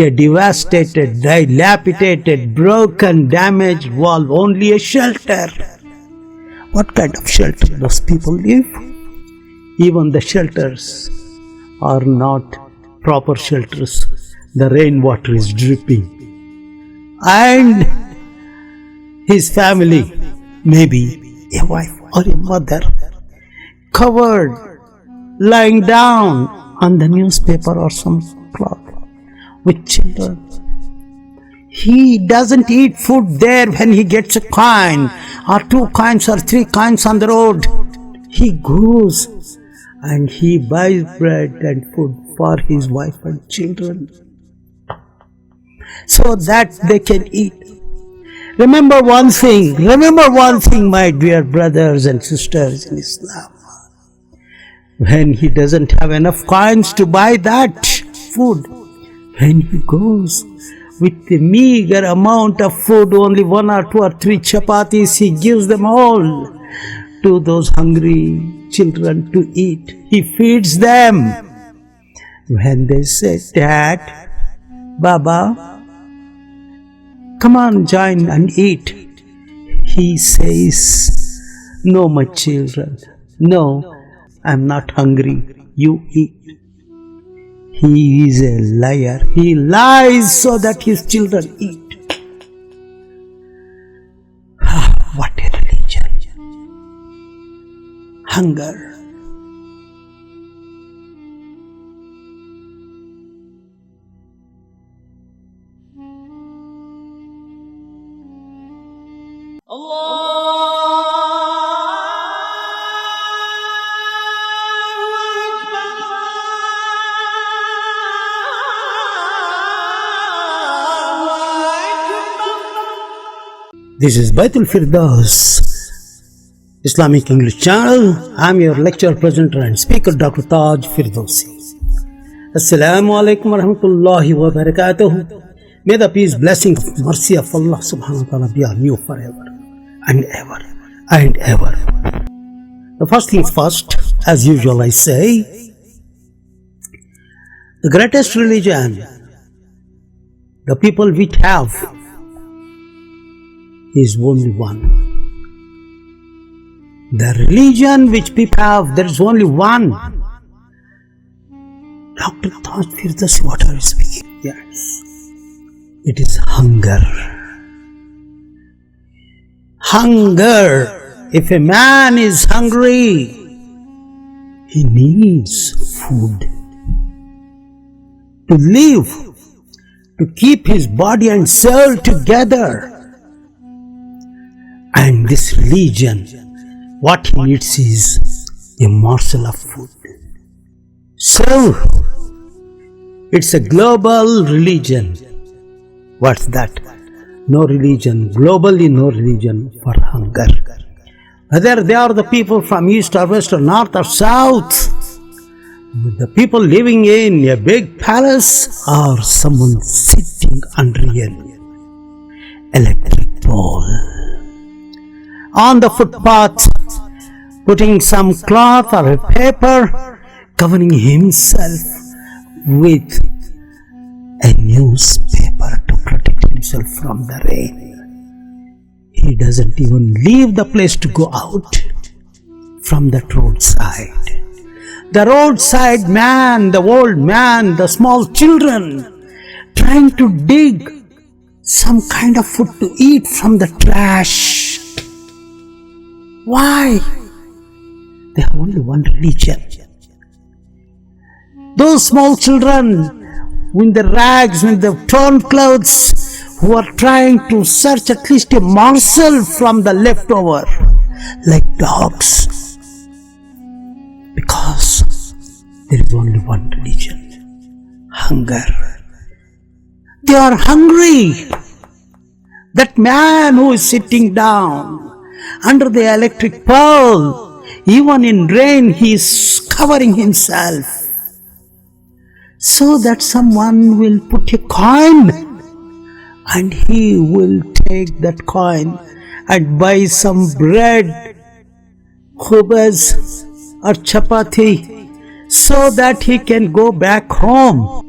A devastated, dilapidated, broken, damaged wall, only a shelter. What kind of shelter those people live? Even the shelters are not proper shelters. The rainwater is dripping. And his family, maybe a wife or a mother, covered, lying down on the newspaper or some cloth with children. He doesn't eat food there when he gets a coin or 2 coins or 3 coins on the road. He goes and he buys bread and food for his wife and children so that they can eat. Remember one thing, my dear brothers and sisters in Islam. When he doesn't have enough coins to buy that food, when he goes with a meager amount of food, only 1 or 2 or 3 chapatis, he gives them all to those hungry children to eat. He feeds them. When they say, Dad, Baba, come on, join and eat, he says, no, my children, no, I'm not hungry, you eat. He is a liar. He lies so that his children eat. What a religion. Hunger. This is Byt Ul Firdous, Islamic English Channel. I am your lecturer, presenter and speaker, Dr Taj Firdousi. Assalamu alaikum wa rahmatullahi wa barakatuh. May the peace, blessing, mercy of Allah subhanahu wa ta'ala be on you forever and ever and ever. The first things first, as usual I say, the greatest religion the people which have is only one. The religion which people have, there is only one. Dr. Taj Firdousi, what are you speaking? Yes. It is hunger. Hunger. If a man is hungry, he needs food to live, to keep his body and soul together. And this religion, what he needs is a morsel of food. So, it's a global religion. What's that? No religion, globally no religion for hunger. Whether they are the people from east or west or north or south, the people living in a big palace or someone sitting under an electric pole on the footpath, putting some cloth or a paper, covering himself with a newspaper to protect himself from the rain. He doesn't even leave the place to go out from that roadside. The roadside man, the old man, the small children, trying to dig some kind of food to eat from the trash. Why? They have only one religion. Those small children with the rags, with the torn clothes, who are trying to search at least a morsel from the leftover, like dogs. Because there is only one religion. Hunger. They are hungry. That man who is sitting down under the electric pole, even in rain, he is covering himself so that someone will put a coin and he will take that coin and buy some bread, khubaz or chapati, so that he can go back home.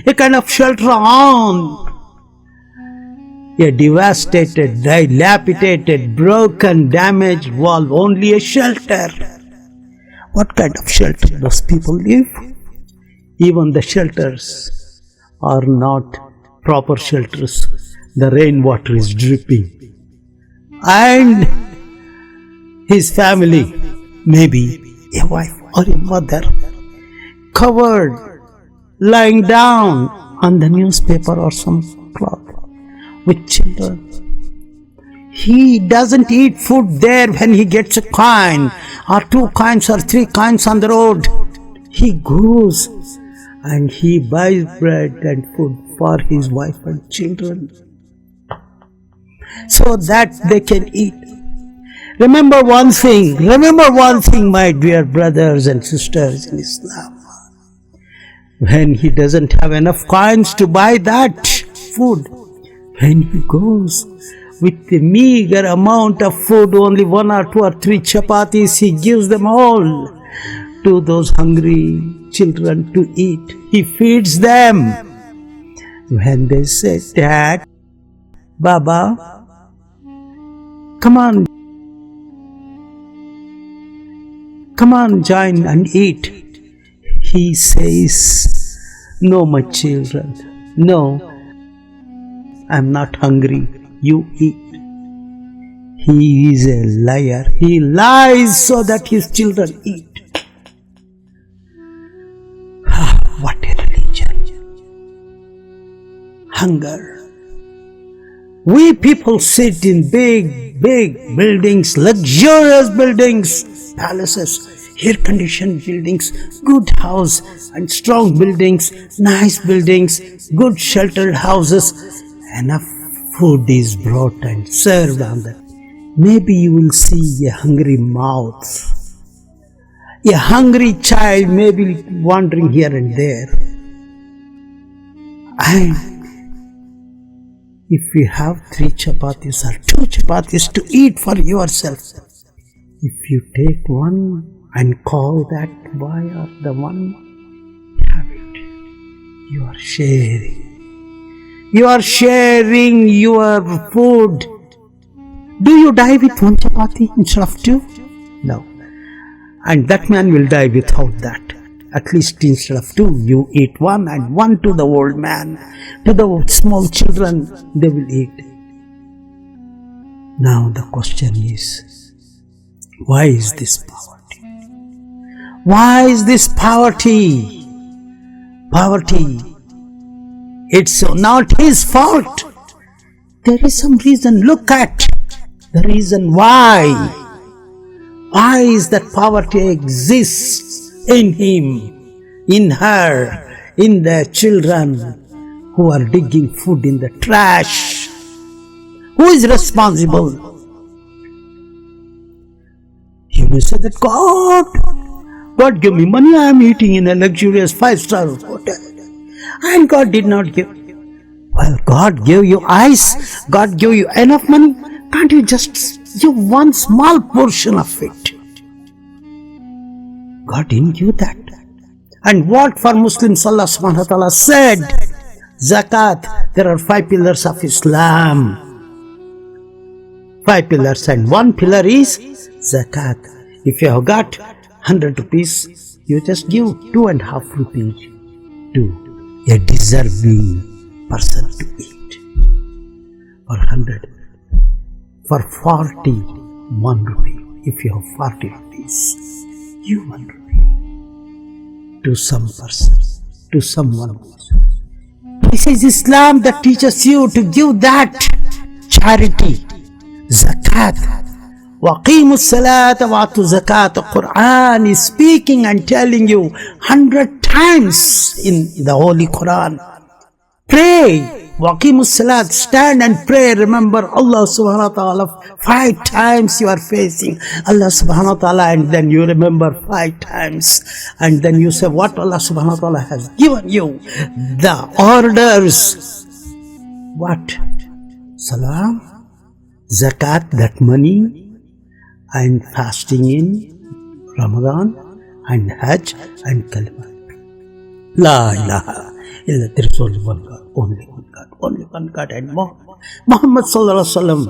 a kind of shelter on a devastated, dilapidated, broken, damaged wall, only a shelter. What kind of shelter those people live? Even the shelters are not proper shelters. The rainwater is dripping. And his family, maybe a wife or a mother, covered, lying down on the newspaper or some cloth with children. He doesn't eat food there when he gets a coin or 2 coins or 3 coins on the road. He goes and he buys bread and food for his wife and children so that they can eat. Remember one thing, my dear brothers and sisters in Islam. When he doesn't have enough coins to buy that food, when he goes with a meager amount of food, only 1 or 2 or 3 chapatis, he gives them all to those hungry children to eat. He feeds them. When they say, Dad, Baba, come on, join and eat. He says, no, my children, no, I'm not hungry, you eat. He is a liar. He lies so that his children eat. What a religion. Hunger. We people sit in big buildings, luxurious buildings, palaces, air-conditioned buildings, good house and strong buildings, nice buildings, good sheltered houses. Enough food is brought and served on them. Maybe you will see a hungry mouth. A hungry child may be wandering here and there. And if you have 3 chapatis or 2 chapatis to eat for yourself, if you take one and call that boy or the one, have it. You are sharing. You are sharing your food. Do you die with 1 chapati instead of 2? No. And that man will die without that. At least instead of 2, you eat 1 and 1 to the old man. To the small children, they will eat. Now the question is, why is this poverty? Why is this poverty? Poverty. It's not his fault. There is some reason. Look at the reason why. Why is that poverty exists in him, in her, in the children who are digging food in the trash? Who is responsible? You may say that God gave me money, I am eating in a luxurious 5-star hotel. And God did not give. Well, God gave you eyes, God gave you enough money. Can't you just give one small portion of it? God didn't give that. And what for Muslims Allah subhanahu wa ta'ala said, Zakat, there are 5 pillars of Islam. 5 pillars, and 1 pillar is Zakat. If you have got 100 rupees, you just give 2.5 rupees to a deserving person to eat. For 100, for 40, 1 rupee. If you have 40 rupees, give 1 rupee to some person, to someone. This is Islam that teaches you to give that charity, zakat. وَقِيمُوا الصَّلَاةَ وَآتُوا الزَّكَاةَ. Quran is speaking and telling you 100 times in the Holy Quran. Pray. وَقِيمُوا الصَّلَاةَ. Stand and pray. Remember Allah subhanahu wa ta'ala 5 times you are facing Allah subhanahu wa ta'ala, and then you remember 5 times. And then you say what Allah subhanahu wa ta'ala has given you. The orders. What? Salam, zakat, that money, and fasting in Ramadan, and Hajj, and Kalima. La ilaha There is only one God, only one God, only one God, and Muhammad sallallahu alaihi wasallam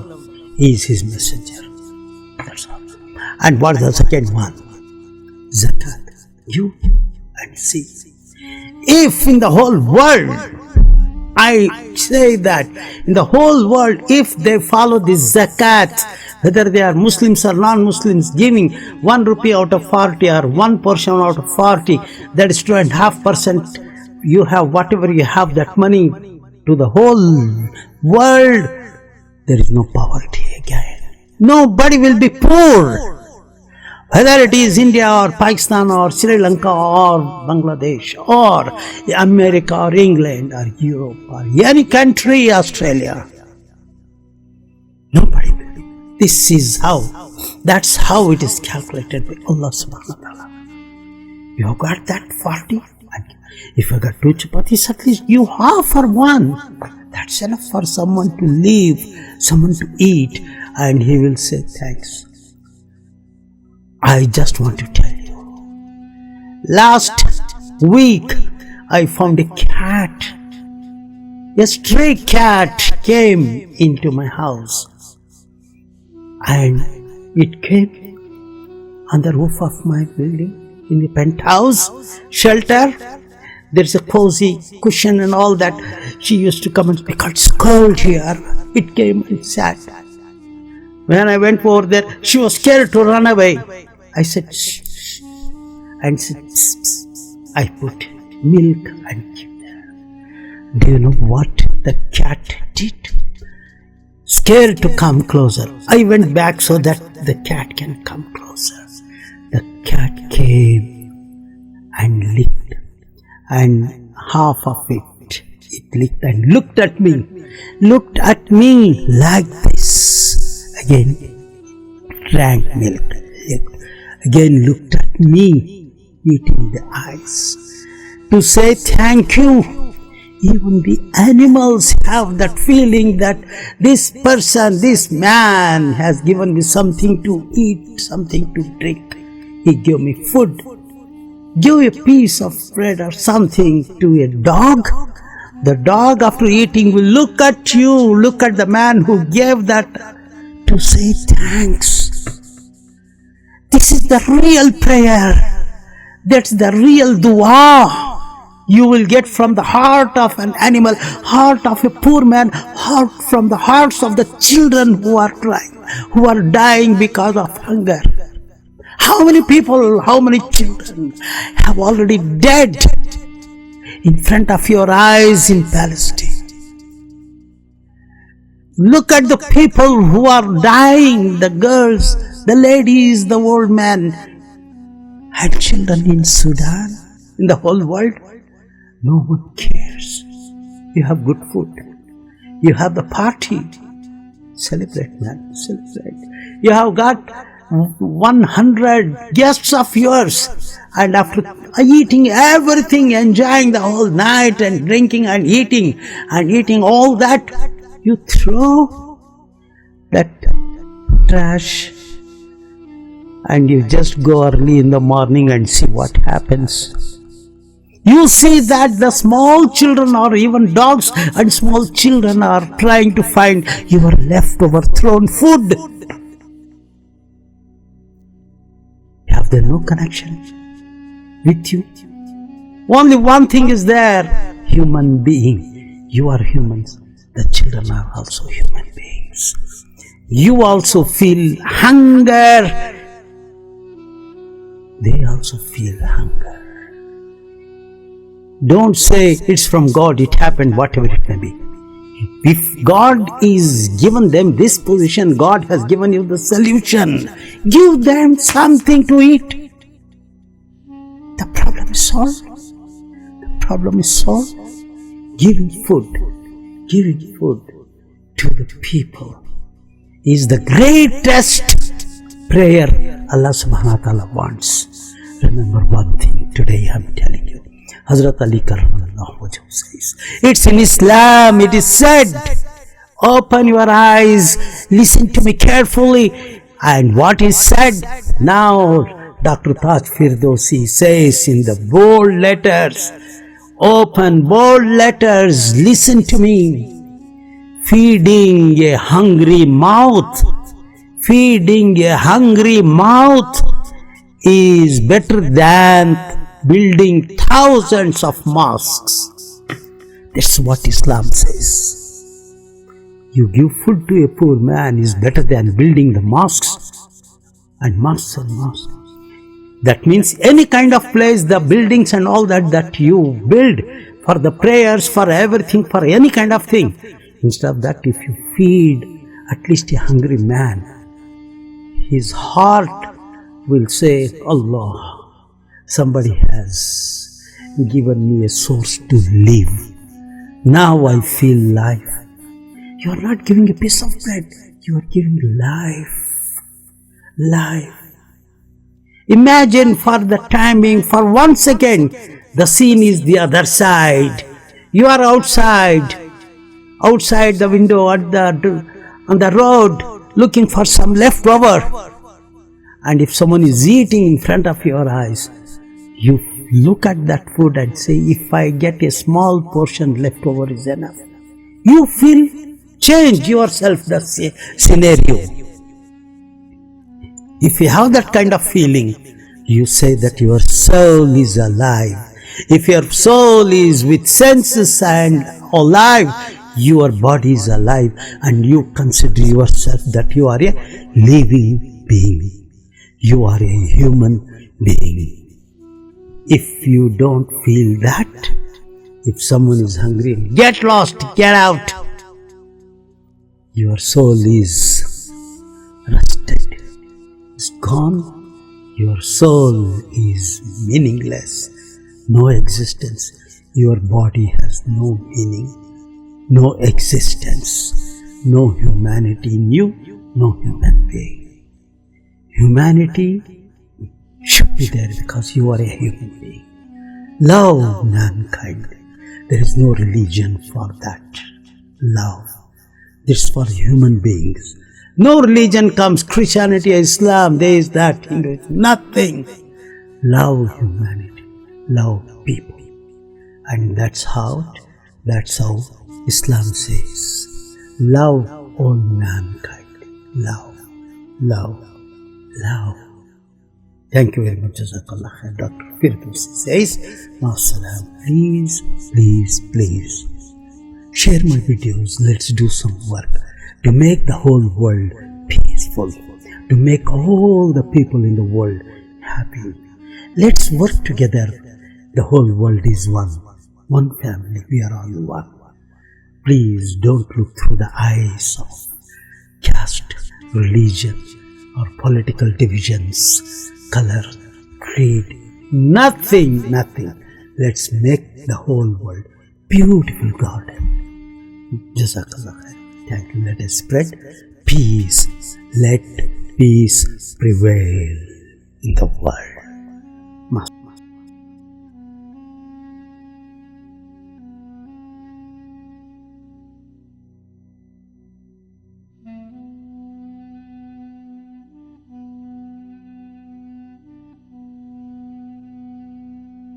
is his messenger. That's all. And what is the second one? Zakat. You and see. If in the whole world, I say that in the whole world, if they follow this zakat, whether they are Muslims or non-Muslims, giving 1 rupee out of 40 or 1 portion out of 40, that is 2.5%. You have whatever you have, that money to the whole world, there is no poverty again. Nobody will be poor. Whether it is India or Pakistan or Sri Lanka or Bangladesh or America or England or Europe or any country, Australia, nobody will be. This is how, that's how it is calculated by Allah subhanahu wa ta'ala. You have got that 40, and if you got 2 chapatis, at least you offer 1. That's enough for someone to live, someone to eat, and he will say thanks. I just want to tell you, last week I found a cat. A stray cat came into my house, and it came on the roof of my building in the penthouse shelter. There's a cozy cushion and all that. She used to come and speak, it's cold here. It came and sat. When I went over there, she was scared to run away. I said, shh, shh. And said, psst, psst. I put milk and gave her. Do you know what the cat did? Scared to come closer. I went back so that the cat can come closer. The cat came and licked, and half of it licked and looked at me like this. Again, drank milk, licked. Again looked at me, eating the eyes, to say thank you. Even the animals have that feeling that this person, this man has given me something to eat, something to drink. He gave me food. Give a piece of bread or something to a dog. The dog, after eating, will look at you, look at the man who gave that, to say thanks. This is the real prayer. That's the real dua you will get from the heart of an animal, heart of a poor man, heart from the hearts of the children who are crying, who are dying because of hunger. How many people, how many children have already died in front of your eyes in Palestine? Look at the people who are dying, the girls, the ladies, the old men, and children in Sudan, in the whole world. No one cares. You have good food. You have the party. Celebrate, man, celebrate. You have got 100 guests of yours, and after eating everything, enjoying the whole night and drinking and eating all that, you throw that trash and you just go early in the morning and see what happens. You see that the small children or even dogs and small children are trying to find your leftover thrown food. Have they no connection with you? Only one thing is there, human being. You are humans. The children are also human beings. You also feel hunger. They also feel hunger. Don't say it's from God, it happened, whatever it may be. If God is given them this position, God has given you the solution. Give them something to eat. The problem is solved. The problem is solved. Giving food to the people is the greatest prayer Allah subhanahu wa ta'ala wants. Remember one thing today I am telling you. Hazrat Ali Karramallahu wajhahu says, it's in Islam, it is said, open your eyes, listen to me carefully, and what is said now, Dr. Taj Firdousi says in the bold letters, Open bold letters, listen to me. Feeding a hungry mouth, feeding a hungry mouth is better than building thousands of mosques. That's what Islam says. You give food to a poor man is better than building the mosques and mosques and mosques. That means any kind of place, the buildings and all that you build for the prayers, for everything, for any kind of thing. Instead of that, if you feed at least a hungry man, his heart will say, Allah, somebody has given me a source to live. Now I feel life. You are not giving a piece of bread, you are giving life. Life. Imagine for the timing, for 1 second, the scene is the other side. You are outside the window on the road, looking for some leftover. And if someone is eating in front of your eyes, you look at that food and say, if I get a small portion leftover is enough. You feel, change yourself the scenario. If you have that kind of feeling, you say that your soul is alive. If your soul is with senses and alive, your body is alive, and you consider yourself that you are a living being. You are a human being. If you don't feel that, if someone is hungry, get lost, get out. Your soul is rusted, is gone. Your soul is meaningless, no existence. Your body has no meaning, no existence, no humanity in you, no human being. Humanity should be there because you are a human being. Love mankind. There is no religion for that. Love. This is for human beings. No religion comes, Christianity, Islam, there is that, Hinduism, nothing. Love humanity, love people. And that's how Islam says, love all mankind. Love, love, love. Thank you very much, Jazakallah khair. Dr. Firdousi says, Ma'asalam, please, please, please, share my videos. Let's do some work to make the whole world peaceful, to make all the people in the world happy. Let's work together. The whole world is one family. We are all one. Please don't look through the eyes of caste, religion, or political divisions, color, creed. Nothing. Let's make the whole world beautiful garden. Jazakallah khair. Thank you. Let us spread peace. Let peace prevail in the world.